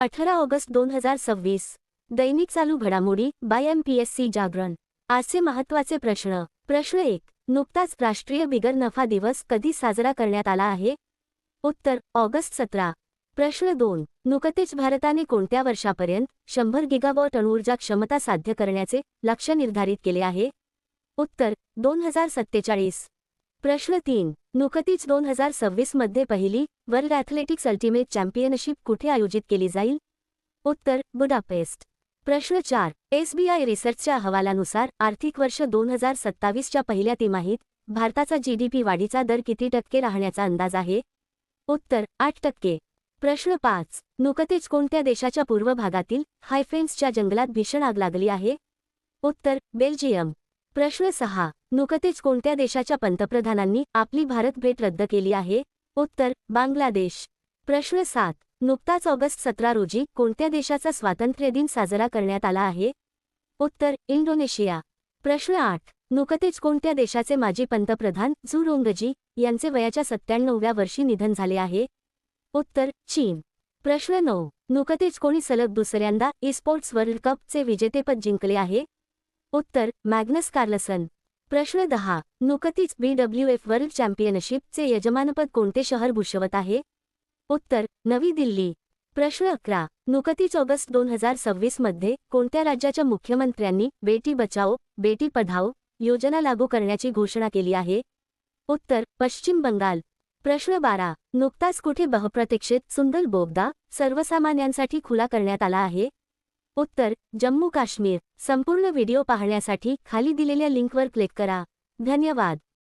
18 August 2026. दैनिक चालू घडामोडी bye MPSC जागरण. आजचे महत्त्वाचे प्रश्न. प्रश्न 1. नुकताच राष्ट्रीय बिगर नफा दिवस कधी साजरा करण्यात आला आहे? उत्तर ऑगस्ट 17. प्रश्न 2. नुकतेच भारताने कोणत्या वर्षापर्यंत 100 गिगावॉट अणुऊर्जा क्षमता साध्य करण्याचे लक्ष्य निर्धारित केले आहे? उत्तर 2047. प्रश्न 3. नुकतीच 2026 मध्ये पहिली वर्ल्ड ॲथलेटिक्स अल्टिमेट चॅम्पियनशिप कुठे आयोजित केली जाईल? उत्तर बुडापेस्ट. प्रश्न 4. SBI रिसर्चच्या अहवालानुसार आर्थिक वर्ष 2027च्या पहिल्या तिमाहीत भारताचा GDP वाढीचा दर किती टक्के राहण्याचा अंदाज आहे? उत्तर 8%. प्रश्न 5. नुकतेच कोणत्या देशाच्या पूर्व भागातील हायफेन्सच्या जंगलात भीषण आग लागली आहे? उत्तर बेल्जियम. प्रश्न 6. नुकतेच कोणत्या देशाच्या पंतप्रधानांनी आपली भारत भेट रद्द केली आहे? उत्तर बांगलादेश. प्रश्न 7. नुकताच ऑगस्ट 17 रोजी कोणत्या देशाचा स्वातंत्र्य दिन साजरा करण्यात आला आहे? उत्तर इंडोनेशिया. प्रश्न 8. नुकतेच कोणत्या देशाचे माजी पंतप्रधान झू रोंगजी यांचे वयाच्या 97व्या वर्षी निधन झाले आहे? उत्तर चीन. प्रश्न 9. नुकतेच कोणी सलग दुसऱ्यांदा स्पोर्ट्स वर्ल्ड कपचे विजेतेपद जिंकले आहे? उत्तर मॅग्नस कार्लसन. प्रश्न 10. नुकतीच BWF वर्ल्ड चॅम्पियनशिपचे यजमानपद कोणते शहर भूषवत आहे? उत्तर नवी दिल्ली. प्रश्न 11. नुकतीच ऑगस्ट 2026 मध्ये कोणत्या राज्याच्या मुख्यमंत्र्यांनी बेटी बचाओ बेटी पढाओ योजना लागू करण्याची घोषणा केली आहे? उत्तर पश्चिम बंगाल. प्रश्न 12. नुकताच कुठे बहुप्रतीक्षित सुंदर बोगदा सर्वसामान्यांसाठी खुला करण्यात आला आहे? उत्तर जम्मू काश्मीर. संपूर्ण व्हिडिओ पाहण्यासाठी खाली दिलेल्या लिंकवर क्लिक करा. धन्यवाद.